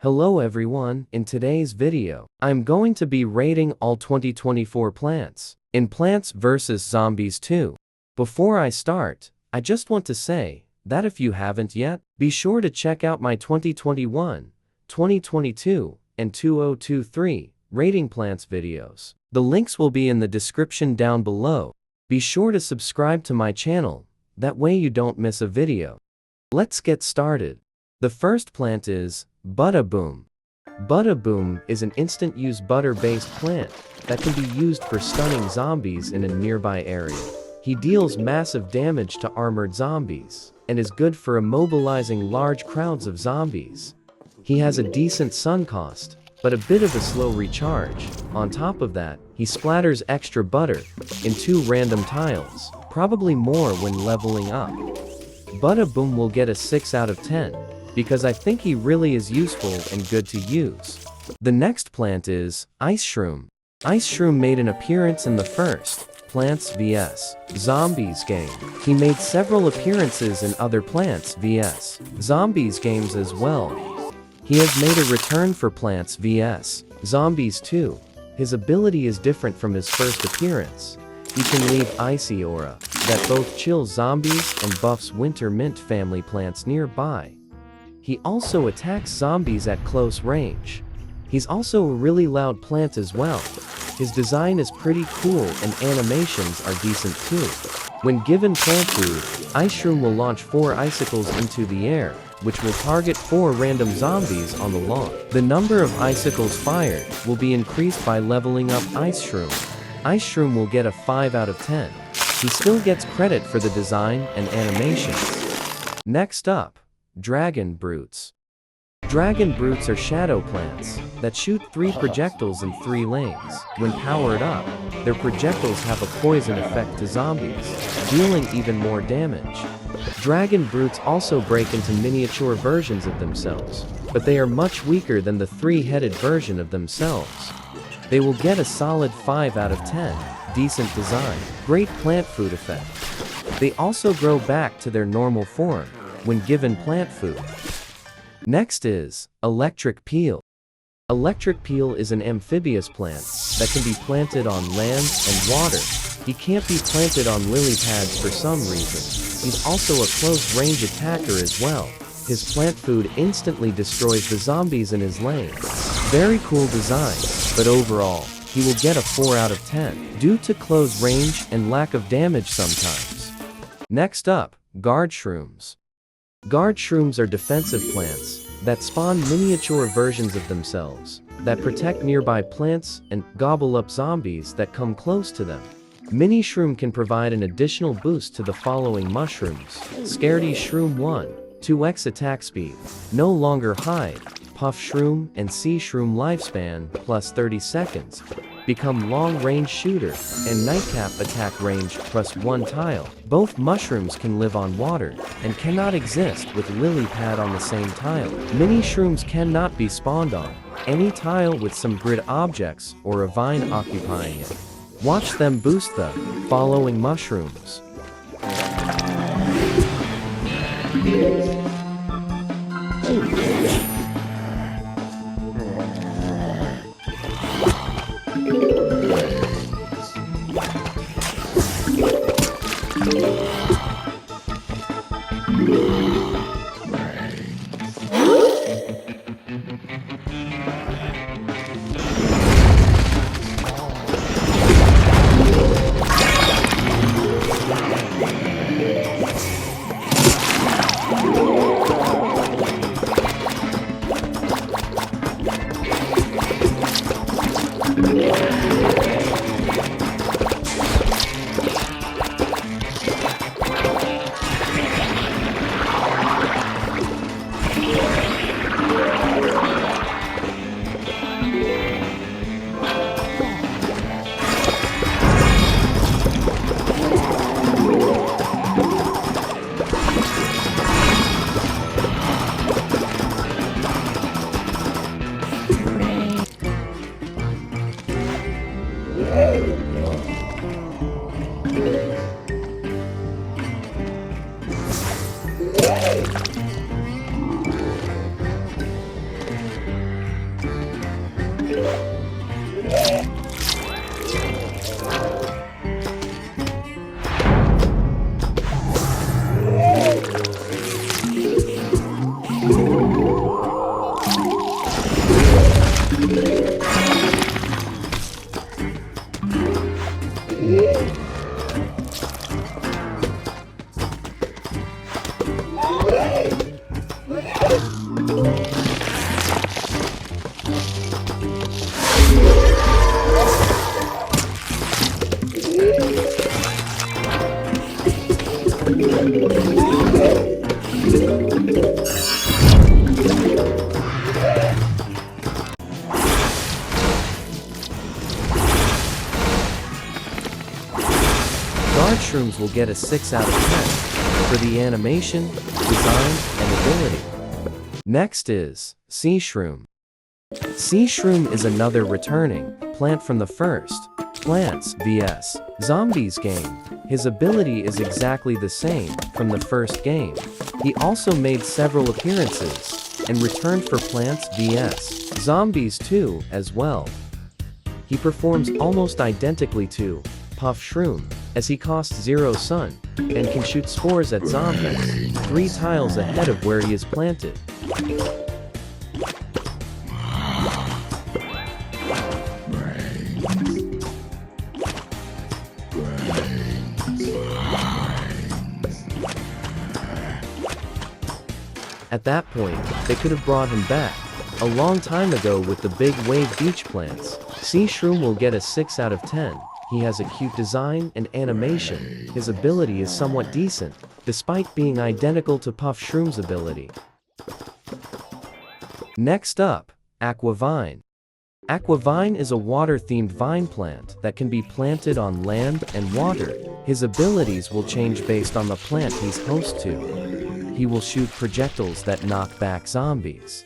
Hello everyone, in today's video, I'm going to be rating all 2024 plants in Plants vs. Zombies 2. Before I start, I just want to say that if you haven't yet, be sure to check out my 2021, 2022, and 2023 rating plants videos. The links will be in the description down below. Be sure to subscribe to my channel, that way you don't miss a video. Let's get started. The first plant is Boom. Boom is an instant-use butter-based plant that can be used for stunning zombies in a nearby area. He deals massive damage to armored zombies and is good for immobilizing large crowds of zombies. He has a decent sun cost, but a bit of a slow recharge. On top of that, he splatters extra butter in 2 random tiles, probably more when leveling up. Boom will get a 6 out of 10. Because I think he really is useful and good to use. The next plant is Ice-shroom. Ice-shroom made an appearance in the first Plants vs. Zombies game. He made several appearances in other Plants vs. Zombies games as well. He has made a return for Plants vs. Zombies 2. His ability is different from his first appearance. He can leave icy aura that both chills zombies and buffs winter mint family plants nearby. He also attacks zombies at close range. He's also a really loud plant as well. His design is pretty cool and animations are decent too. When given plant food, Ice-shroom will launch 4 icicles into the air, which will target 4 random zombies on the lawn. The number of icicles fired will be increased by leveling up Ice-shroom. Ice-shroom will get a 5 out of 10. He still gets credit for the design and animations. Next up, Dragon Bruits. Dragon Bruits are shadow plants that shoot 3 projectiles in 3 lanes. When powered up, their projectiles have a poison effect to zombies, dealing even more damage. Dragon Bruits also break into miniature versions of themselves, but they are much weaker than the 3-headed version of themselves. They will get a solid 5 out of 10. Decent design, great plant food effect. They also grow back to their normal form when given plant food. Next is Electric Peel. Electric Peel is an amphibious plant that can be planted on land and water. He can't be planted on lily pads for some reason. He's also a close-range attacker as well. His plant food instantly destroys the zombies in his lane. Very cool design, but overall, he will get a 4 out of 10 due to close range and lack of damage sometimes. Next up, Guard-shrooms. Guard-shrooms are defensive plants that spawn miniature versions of themselves that protect nearby plants and gobble up zombies that come close to them. Mini-shroom can provide an additional boost to the following mushrooms: Scaredy Shroom 1, 2x attack speed, no longer hide, Puff Shroom and Sea-shroom lifespan plus 30 seconds, become long-range shooter, and nightcap attack range plus 1 tile. Both mushrooms can live on water and cannot exist with lily pad on the same tile. Mini shrooms cannot be spawned on any tile with some grid objects or a vine occupying it. Watch them boost the following mushrooms. Sea-shrooms will get a 6 out of 10 for the animation, design, and ability. Next is Sea-shroom. Sea-shroom is another returning plant from the first Plants vs. Zombies game. His ability is exactly the same from the first game. He also made several appearances and returned for Plants vs. Zombies 2 as well. He performs almost identically to Puff-shroom, as he costs 0 sun and can shoot spores at zombies 3 tiles ahead of where he is planted. At that point, they could have brought him back a long time ago with the big wave beach plants. Sea-shroom will get a 6 out of 10. He has a cute design and animation. His ability is somewhat decent, despite being identical to Puff-shroom's ability. Next up, Aqua Vine. Aqua Vine is a water-themed vine plant that can be planted on land and water. His abilities will change based on the plant he's host to. He will shoot projectiles that knock back zombies.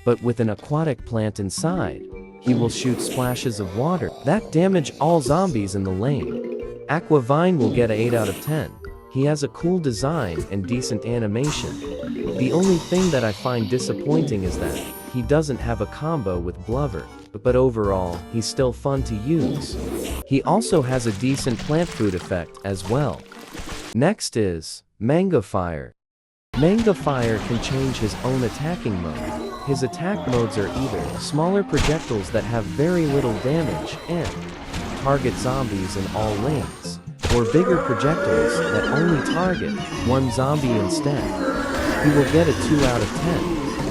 But with an aquatic plant inside, he will shoot splashes of water that damage all zombies in the lane. Aqua Vine will get an 8 out of 10. He has a cool design and decent animation. The only thing that I find disappointing is that he doesn't have a combo with Blubber, but overall, he's still fun to use. He also has a decent plant food effect as well. Next is Mangofier. Mangofier can change his own attacking mode. His attack modes are either smaller projectiles that have very little damage and target zombies in all lanes, or bigger projectiles that only target one zombie instead. He will get a 2 out of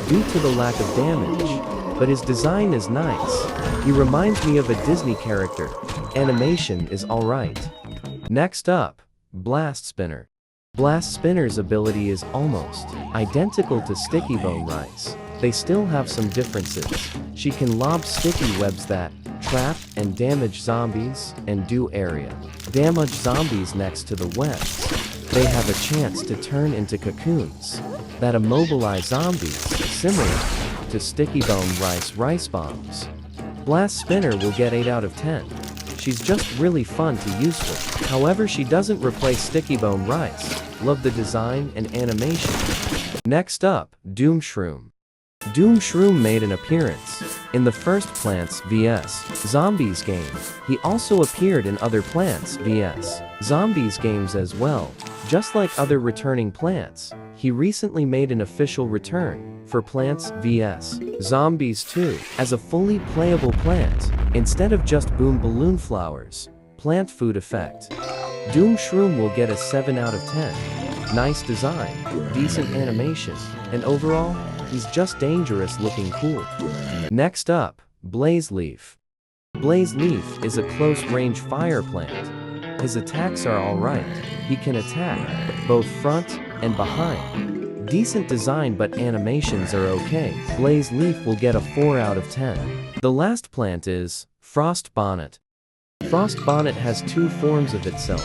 10 due to the lack of damage, but his design is nice. He reminds me of a Disney character. Animation is alright. Next up, Blast Spinner. Blast Spinner's ability is almost identical to Sticky Bone Rice. They still have some differences. She can lob sticky webs that trap and damage zombies and do area damage zombies next to the webs. They have a chance to turn into cocoons that immobilize zombies, similar to Sticky Bone Rice bombs. Blast Spinner will get 8 out of 10. She's just really fun to use with. However, she doesn't replace Sticky Bone Rice. Love the design and animation. Next up, Doom-shroom. Doom-shroom made an appearance in the first Plants vs. Zombies game. He also appeared in other Plants vs. Zombies games as well. Just like other returning plants, he recently made an official return for Plants vs. Zombies 2 as a fully playable plant, instead of just boom balloon flowers. Plant food effect. Doom-shroom will get a 7 out of 10. Nice design, decent animation, and overall, he's just dangerous looking cool. Next up, Blaze Leaf. Blaze Leaf is a close-range fire plant. His attacks are alright. He can attack both front and behind. Decent design, but animations are okay. Blaze Leaf will get a 4 out of 10. The last plant is Frost Bonnet. Frost Bonnet has 2 forms of itself: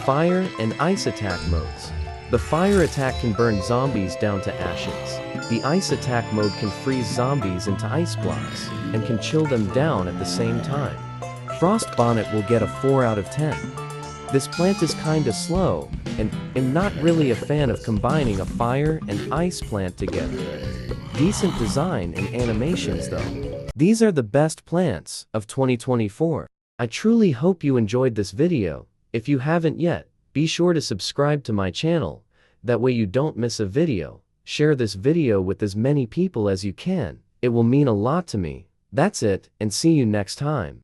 fire and ice attack modes. The fire attack can burn zombies down to ashes. The ice attack mode can freeze zombies into ice blocks and can chill them down at the same time. Frost Bonnet will get a 4 out of 10. This plant is kinda slow, and I'm not really a fan of combining a fire and ice plant together. Decent design and animations though. These are the best plants of 2024. I truly hope you enjoyed this video. If you haven't yet, be sure to subscribe to my channel. That way you don't miss a video. Share this video with as many people as you can. It will mean a lot to me. That's it, and see you next time.